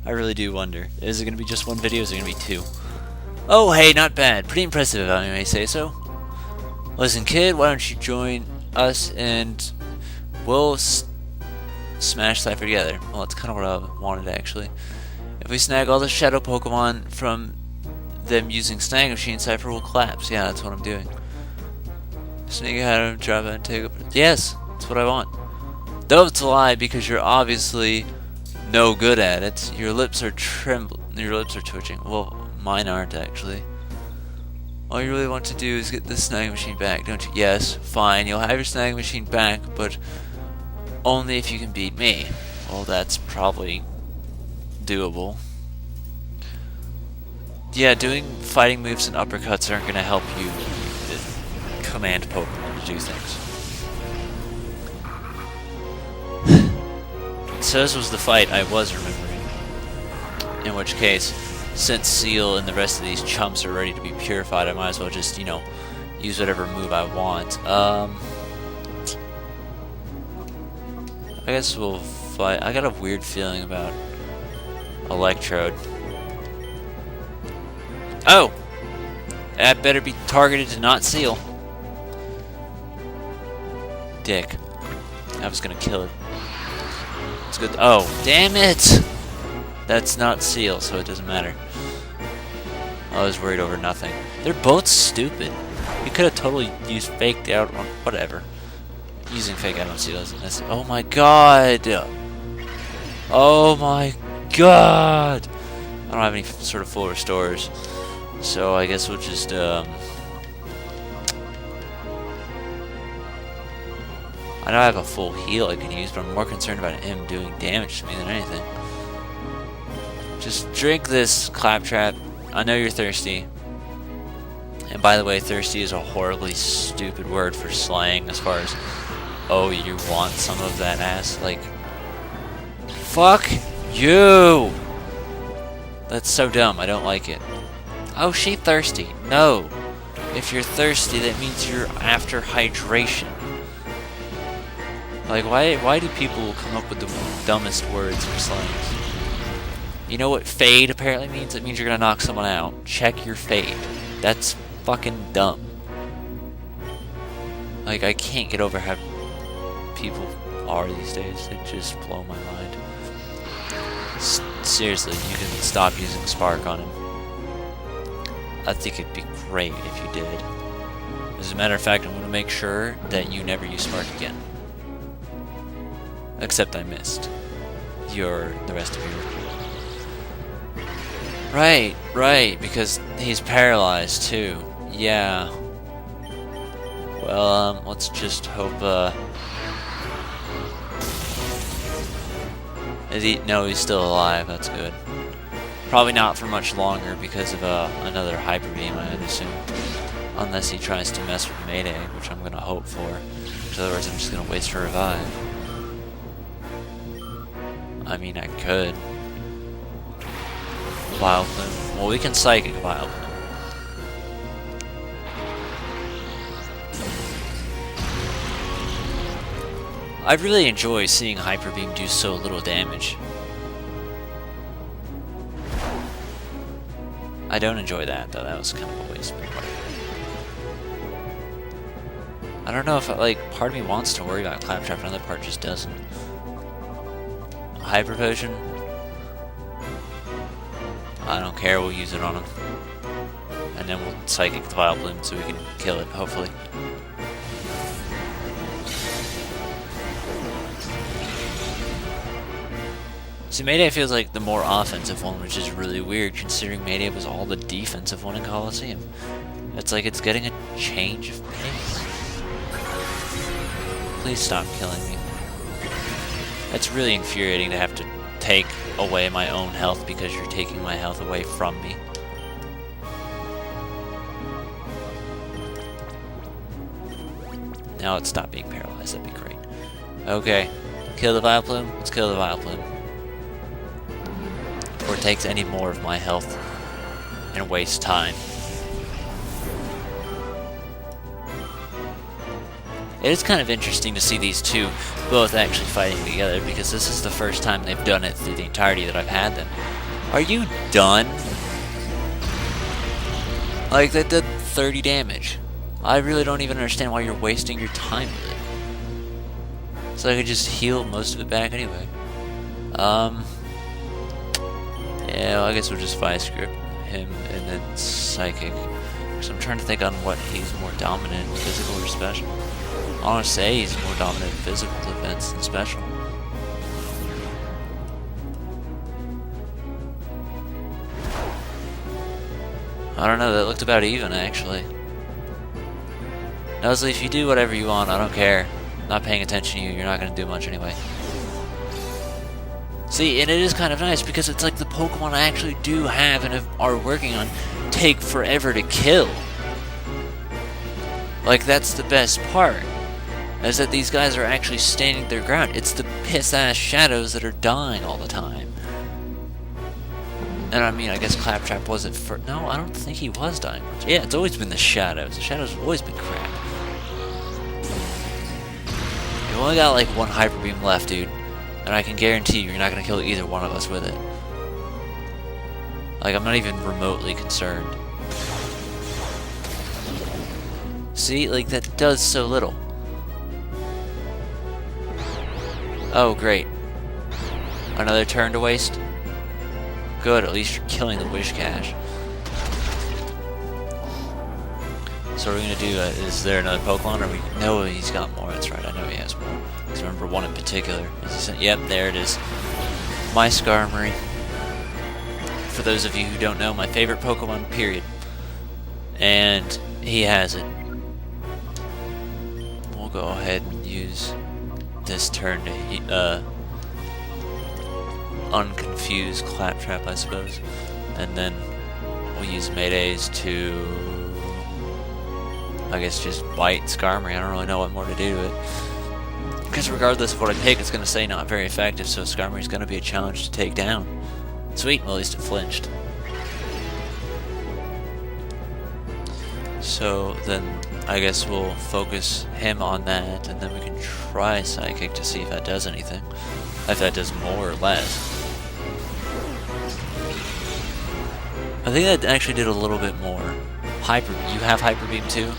I really do wonder. Is it going to be just one video? Is it going to be two? Oh, hey, not bad. Pretty impressive, if I may say so. Listen, kid, why don't you join us and we'll smash Cypher together. Well, that's kind of what I wanted, actually. If we snag all the shadow Pokemon from them using Snag Machine, Cypher will collapse. Yeah, that's what I'm doing. Sneak ahead of him, drop it, and take up. Yes, that's what I want. Though it's a lie because you're obviously no good at it. Your lips are trembling. Your lips are twitching. Well, mine aren't actually. All you really want to do is get the Snag Machine back, don't you? Yes, fine. You'll have your Snag Machine back, but only if you can beat me. Well, that's probably doable. Yeah, doing fighting moves and uppercuts aren't going to help you command Pokemon to do things. So this was the fight I was remembering. In which case, since Seal and the rest of these chumps are ready to be purified, I might as well just, you know, use whatever move I want. I guess we'll fight. I got a weird feeling about Electrode. Oh! That better be targeted to not Seal. Dick. I was gonna kill it. It's good. Oh, damn it! That's not Seal, so it doesn't matter. I was worried over nothing. They're both stupid. You could have totally used faked out on whatever. Using fake out on Seal isn't necessary. Oh my god! Oh my god! I don't have any sort of full restores, so I guess we'll just I know I have a full heal I can use, but I'm more concerned about him doing damage to me than anything. Just drink this, Claptrap. I know you're thirsty. And by the way, thirsty is a horribly stupid word for slang as far as, oh, you want some of that ass? Like, fuck you! That's so dumb, I don't like it. Oh, she thirsty. No. If you're thirsty, that means you're after hydration. Like, why do people come up with the dumbest words for slangs? You know what fade apparently means? It means you're gonna knock someone out. Check your fade. That's fucking dumb. Like, I can't get over how people are these days. They just blow my mind. Seriously, you can stop using Spark on him. I think it'd be great if you did. As a matter of fact, I'm gonna make sure that you never use Spark again. Except I missed the rest of your... Right, because he's paralyzed too. Yeah. Well, let's just hope, no, he's still alive, that's good. Probably not for much longer because of, another Hyper Beam, I would assume. Unless he tries to mess with Mayday, which I'm gonna hope for. Because otherwise I'm just gonna waste a revive. I mean, I could. Vileplume. Well, we can Psychic Vileplume. I really enjoy seeing Hyper Beam do so little damage. I don't enjoy that, though. That was kind of a waste. I don't know if, like, part of me wants to worry about Claptrap, and another part just doesn't. Hyper Potion? I don't care, we'll use it on him. And then we'll Psychic the Vileplume so we can kill it, hopefully. See, Mayday feels like the more offensive one, which is really weird considering Mayday was all the defensive one in Coliseum. It's like it's getting a change of pace. Please stop killing me. It's really infuriating to have to take away my own health because you're taking my health away from me. Now let's stop being paralyzed, that'd be great. Okay, kill the Vileplume, let's kill the Vileplume. Before it takes any more of my health and waste time. It is kind of interesting to see these two both actually fighting together because this is the first time they've done it through the entirety that I've had them. Are you done? Like, that did 30 damage. I really don't even understand why you're wasting your time with it. So I could just heal most of it back anyway. Yeah, well, I guess we'll just Vice Grip him and then Psychic. Because I'm trying to think on what he's more dominant, physical or special. I want to say he's more dominant in physical defense than special. I don't know, that looked about even actually. Nuzly, if you do whatever you want, I don't care. I'm not paying attention to you, you're not going to do much anyway. See, and it is kind of nice because it's like the Pokemon I actually do have and are working on take forever to kill. Like, that's the best part. Is that these guys are actually standing their ground. It's the piss-ass shadows that are dying all the time. And I mean, I guess Claptrap was it for... No, I don't think he was dying. Yeah, it's always been the shadows. The shadows have always been crap. You only got like one Hyper Beam left, dude. And I can guarantee you're not going to kill either one of us with it. Like, I'm not even remotely concerned. See, like, that does so little. Oh, great. Another turn to waste? Good, at least you're killing the Wish Cache. So what we're going to do, is there another Pokemon? Or we know he's got more, that's right, I know he has more. Because I remember one in particular. Yep, there it is. My Skarmory. For those of you who don't know, my favorite Pokemon, period. And he has it. We'll go ahead and use this turn to unconfuse Claptrap, I suppose. And then we'll use Maydays to, I guess, just bite Skarmory. I don't really know what more to do to it. Because regardless of what I pick, it's going to say not very effective, so Skarmory's going to be a challenge to take down. Sweet, well, at least it flinched. So then I guess we'll focus him on that, and then we can try Psychic to see if that does anything. If that does more or less. I think that actually did a little bit more. You have Hyper Beam too?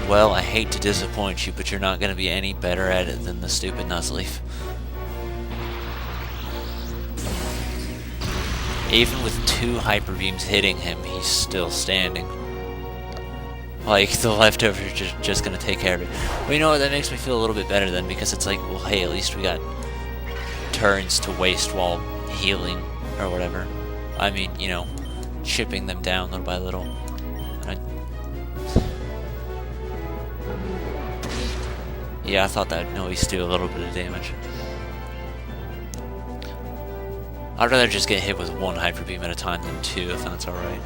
Well, I hate to disappoint you, but you're not going to be any better at it than the stupid Nuzleaf. Even with 2 Hyper Beams hitting him, he's still standing. Like, the leftovers are just going to take care of it. Well, you know what, that makes me feel a little bit better then, because it's like, well, hey, at least we got turns to waste while healing, or whatever. I mean, you know, chipping them down little by little. Yeah, I thought that would at least do a little bit of damage. I'd rather just get hit with 1 Hyper Beam at a time than 2, if that's alright.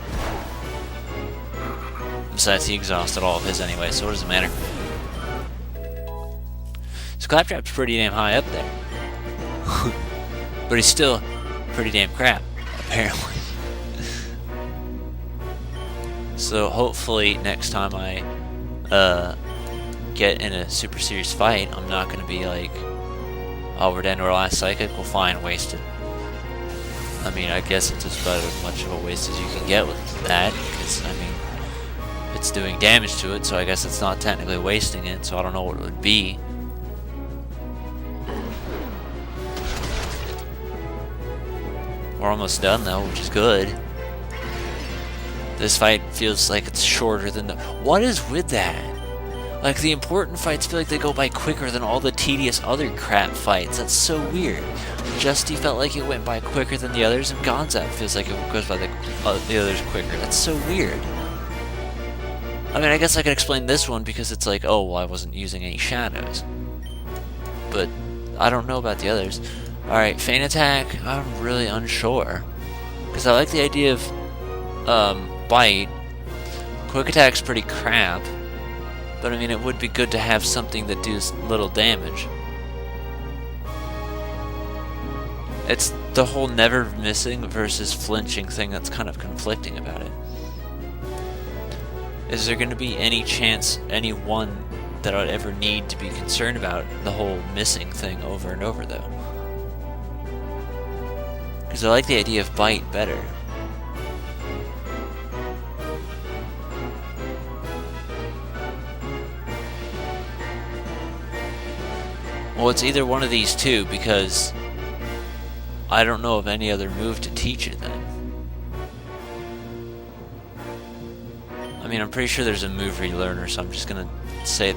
Besides, he exhausted all of his anyway, so what does it matter? So Claptrap's pretty damn high up there. But he's still pretty damn crap, apparently. So hopefully next time I get in a super serious fight, I'm not going to be like, oh, we're down to our last Psychic, well fine, waste it. I mean, I guess it's about as much of a waste as you can get with that, because, I mean, it's doing damage to it, so I guess it's not technically wasting it, so I don't know what it would be. We're almost done, though, which is good. This fight feels like it's shorter than the... What is with that? Like, the important fights feel like they go by quicker than all the tedious other crap fights. That's so weird. Justy felt like it went by quicker than the others, and Gonzap feels like it goes by the others quicker. That's so weird. I mean, I guess I could explain this one because it's like, oh, well, I wasn't using any shadows. But I don't know about the others. Alright, Feint Attack, I'm really unsure. Because I like the idea of Bite. Quick Attack's pretty crap. But I mean, it would be good to have something that does little damage. It's the whole never missing versus flinching thing that's kind of conflicting about it. Is there going to be any chance, any one, that I'd ever need to be concerned about the whole missing thing over and over, though? Because I like the idea of bite better. Well, it's either one of these two, because I don't know of any other move to teach it then. I mean, I'm pretty sure there's a move relearner, so I'm just gonna say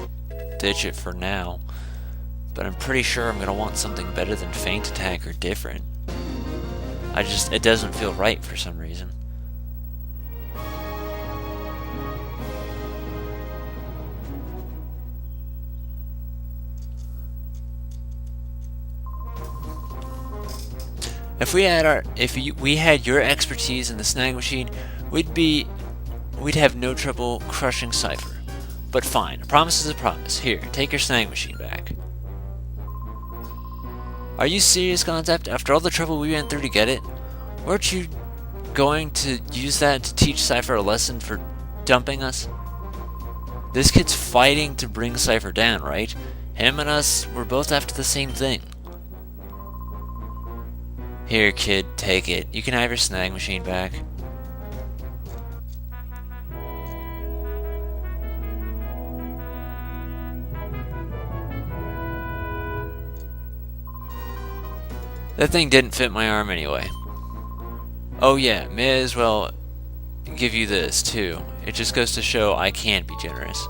ditch it for now. But I'm pretty sure I'm gonna want something better than feint attack or different. It doesn't feel right for some reason. If we had your expertise in the snag machine, we'd have no trouble crushing Cypher. But fine, a promise is a promise. Here, take your snag machine back. Are you serious, Concept? After all the trouble we went through to get it? Weren't you going to use that to teach Cypher a lesson for dumping us? This kid's fighting to bring Cypher down, right? Him and us, we're both after the same thing. Here, kid, take it. You can have your snag machine back. That thing didn't fit my arm anyway. Oh yeah, may as well give you this too. It just goes to show I can be generous.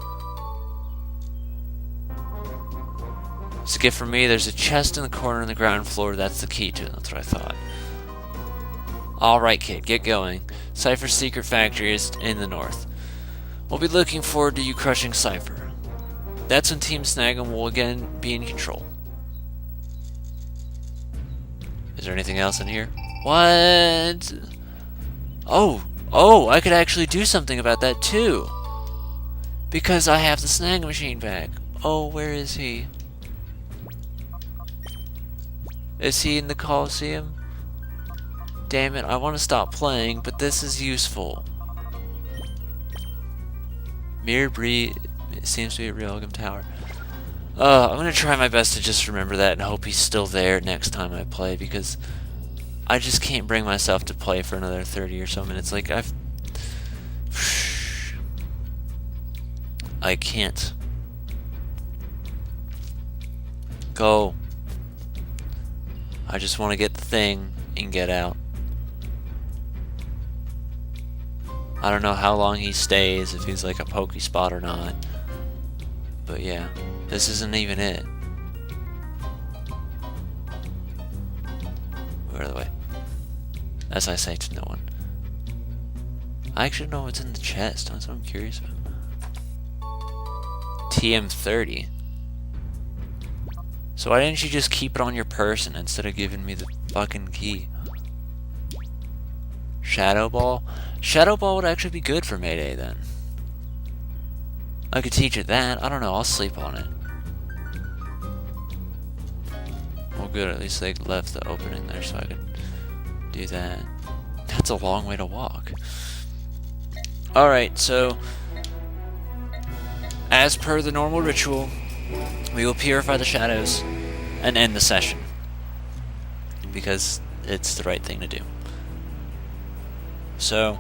It's a gift from me. There's a chest in the corner on the ground floor. That's the key to it. That's what I thought. Alright, kid, get going. Cypher's secret factory is in the north. We'll be looking forward to you crushing Cypher. That's when Team Snag'em will again be in control. Is there anything else in here? What? Oh, I could actually do something about that too. Because I have the snag machine back. Oh, where is he? Is he in the Coliseum? Damn it, I want to stop playing, but this is useful. Mirror Breed, it seems to be at Realgum Tower. I'm gonna try my best to just remember that and hope he's still there next time I play, because I just can't bring myself to play for another 30 or so minutes. Like, I can't. Go. I just want to get the thing and get out. I don't know how long he stays, if he's like a pokey spot or not. But yeah, this isn't even it. By the way, as I say to no one, I actually know what's in the chest. That's what I'm curious about. TM30. So why didn't you just keep it on your person instead of giving me the fucking key? Shadow Ball? Shadow Ball would actually be good for Mayday then. I could teach it that. I don't know, I'll sleep on it. Well good, at least they left the opening there so I could do that. That's a long way to walk. Alright, so as per the normal ritual, we will purify the shadows and end the session. Because it's the right thing to do. So,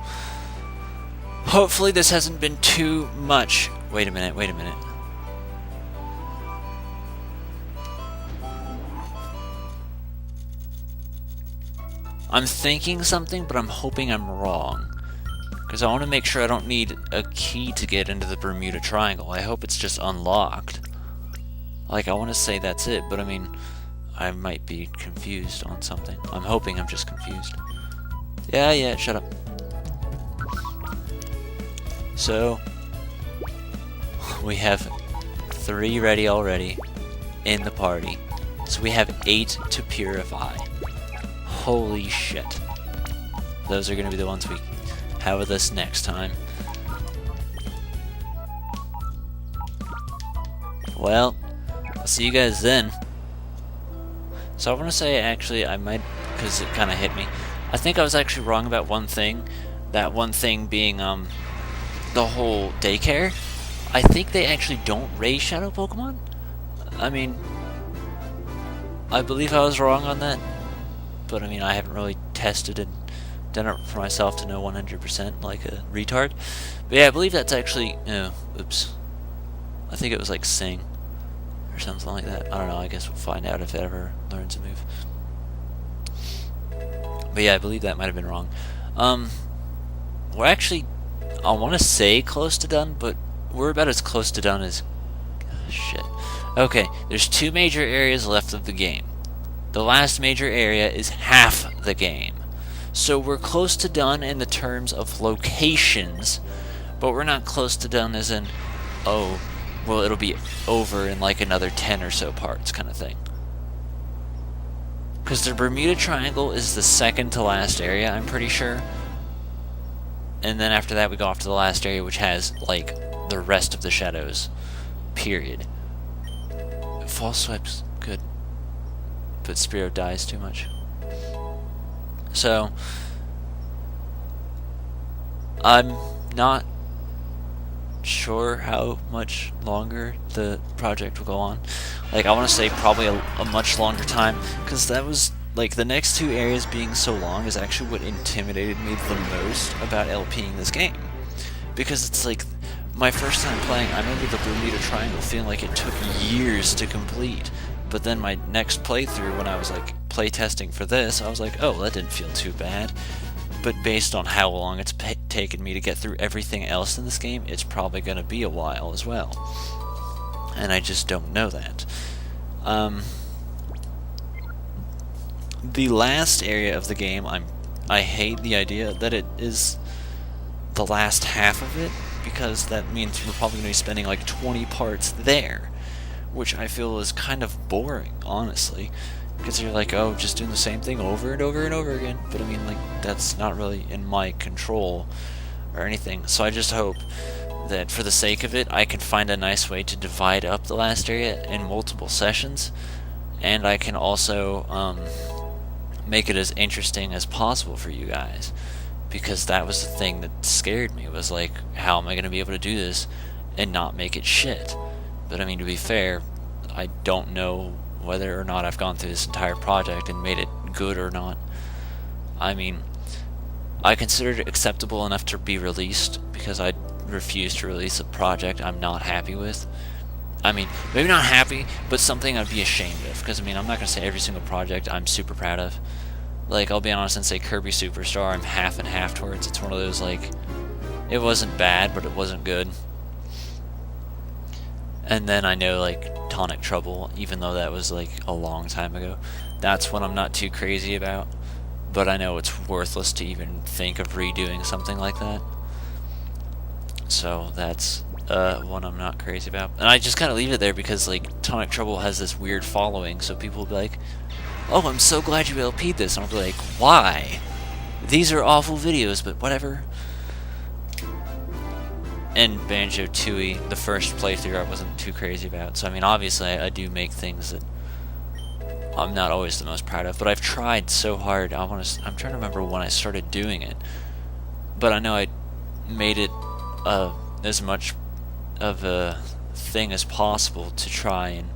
hopefully this hasn't been too much. Wait a minute. I'm thinking something, but I'm hoping I'm wrong. Because I want to make sure I don't need a key to get into the Bermuda Triangle. I hope it's just unlocked. Like, I want to say that's it, but I mean, I might be confused on something. I'm hoping I'm just confused. Yeah, shut up. So, we have 3 ready already in the party. So we have 8 to purify. Holy shit. Those are going to be the ones we have with us next time. Well, I'll see you guys then. So I want to say, actually, I might, because it kind of hit me. I think I was actually wrong about one thing. That one thing being, the whole daycare. I think they actually don't raise shadow Pokemon. I mean, I believe I was wrong on that. But I mean, I haven't really tested and done it for myself to know 100% like a retard. But yeah, I believe that's actually, oops. I think it was like sing or something like that. I don't know, I guess we'll find out if it ever learns a move. But yeah, I believe that might have been wrong. We're actually, I want to say close to done, but we're about as close to done as... shit. Okay, there's 2 major areas left of the game. The last major area is half the game. So we're close to done in the terms of locations, but we're not close to done as in, oh, well, it'll be over in like another 10 or so parts kind of thing. Because the Bermuda Triangle is the second to last area, I'm pretty sure. And then after that we go off to the last area, which has like the rest of the shadows. Period. False swipe's good, but Spiro dies too much. So I'm not sure how much longer the project will go on. Like, I want to say probably a much longer time, because that was like the next 2 areas being so long is actually what intimidated me the most about LPing this game, because it's like my first time playing, I remember the Bermuda Triangle feeling like it took years to complete. But then my next playthrough, when I was like playtesting for this, I was like, oh, that didn't feel too bad. But based on how long it's taken me to get through everything else in this game, it's probably going to be a while as well. And I just don't know that. The last area of the game, I hate the idea that it is the last half of it, because that means we're probably going to be spending like 20 parts there, which I feel is kind of boring, honestly, because you're like, oh, just doing the same thing over and over and over again. But I mean, like, that's not really in my control or anything. So I just hope that for the sake of it, I can find a nice way to divide up the last area in multiple sessions, and I can also make it as interesting as possible for you guys. Because that was the thing that scared me, was like, how am I going to be able to do this and not make it shit? But I mean, to be fair, I don't know whether or not I've gone through this entire project and made it good or not. I mean, I considered it acceptable enough to be released, because I refuse to release a project I'm not happy with. I mean, maybe not happy, but something I'd be ashamed of, because I mean, I'm not going to say every single project I'm super proud of. Like, I'll be honest and say Kirby Superstar, I'm half and half towards. It's one of those, like, it wasn't bad, but it wasn't good. And then I know, like, Tonic Trouble, even though that was, like, a long time ago, that's one I'm not too crazy about. But I know it's worthless to even think of redoing something like that. So that's one I'm not crazy about. And I just kind of leave it there because, like, Tonic Trouble has this weird following, so people will be like, oh, I'm so glad you LP'd this. And I'll be like, why? These are awful videos, but whatever. And Banjo-Tooie, the first playthrough, I wasn't too crazy about. So, I mean, obviously, I do make things that I'm not always the most proud of. But I've tried so hard. I'm trying to remember when I started doing it. But I know I made it as much of a thing as possible to try and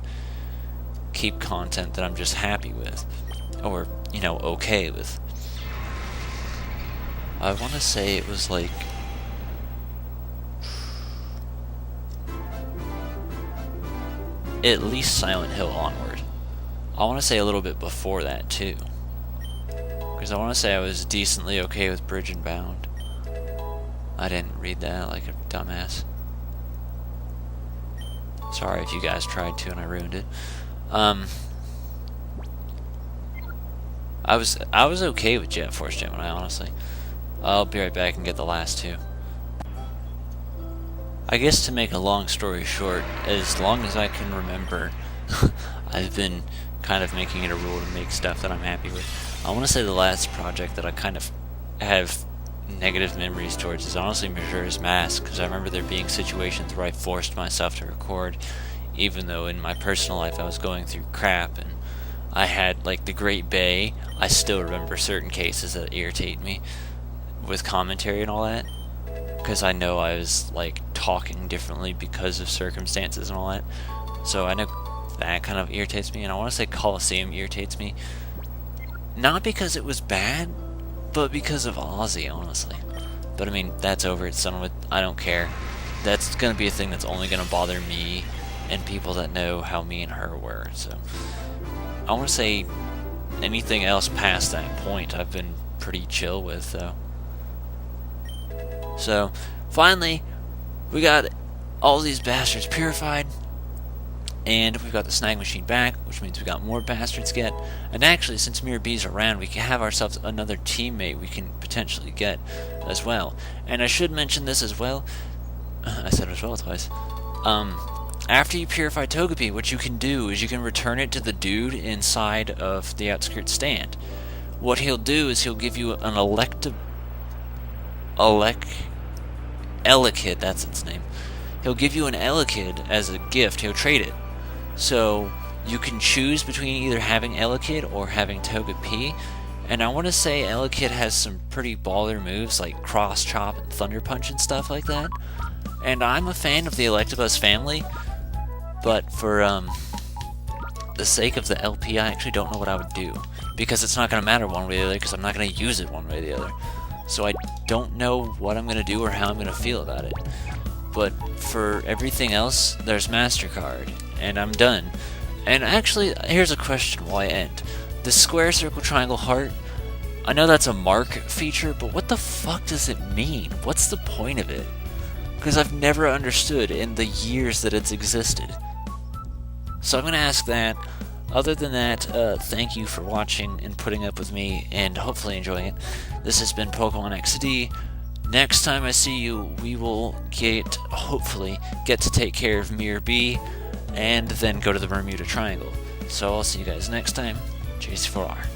keep content that I'm just happy with, or, you know, okay with. I want to say it was like at least Silent Hill onward. I want to say a little bit before that too, because I want to say I was decently okay with Bridge and Bound. I didn't read that like a dumbass. Sorry if you guys tried to and I ruined it. I was okay with Jet Force Gemini, honestly. I'll be right back and get the last 2. I guess to make a long story short, as long as I can remember, I've been kind of making it a rule to make stuff that I'm happy with. I want to say the last project that I kind of have negative memories towards is honestly Majora's Mask, because I remember there being situations where I forced myself to record, even though in my personal life I was going through crap, and I had, like, the Great Bay. I still remember certain cases that irritate me with commentary and all that, because I know I was, like, talking differently because of circumstances and all that. So I know that kind of irritates me, and I want to say Coliseum irritates me. Not because it was bad, but because of Ozzy, honestly. But I mean, that's over. It's done with. I don't care. That's gonna be a thing that's only gonna bother me and people that know how me and her were. So I want to say anything else past that point, I've been pretty chill with, though. So finally, we got all these bastards purified. And we've got the snag machine back, which means we got more bastards to get. And actually, since Mirror B's around, we can have ourselves another teammate we can potentially get as well. And I should mention this as well. I said as well twice. After you purify Togepi, what you can do is you can return it to the dude inside of the outskirts stand. What he'll do is he'll give you an Elekid, that's its name. He'll give you an Elekid as a gift. He'll trade it. So you can choose between either having Elekid or having Togepi. And I want to say Elekid has some pretty baller moves like Cross Chop and Thunder Punch and stuff like that. And I'm a fan of the Electabuzz family, but for the sake of the LP, I actually don't know what I would do. Because it's not going to matter one way or the other, because I'm not going to use it one way or the other. So I don't know what I'm going to do or how I'm going to feel about it. But for everything else, there's MasterCard, and I'm done. And actually, here's a question while I end. The square, circle, triangle, heart, I know that's a mark feature, but what the fuck does it mean? What's the point of it? Because I've never understood in the years that it's existed. So I'm going to ask that. Other than that, thank you for watching and putting up with me, and hopefully enjoying it. This has been Pokemon XD. Next time I see you, we will hopefully get to take care of Mirror B, and then go to the Bermuda Triangle. So I'll see you guys next time. JC4R.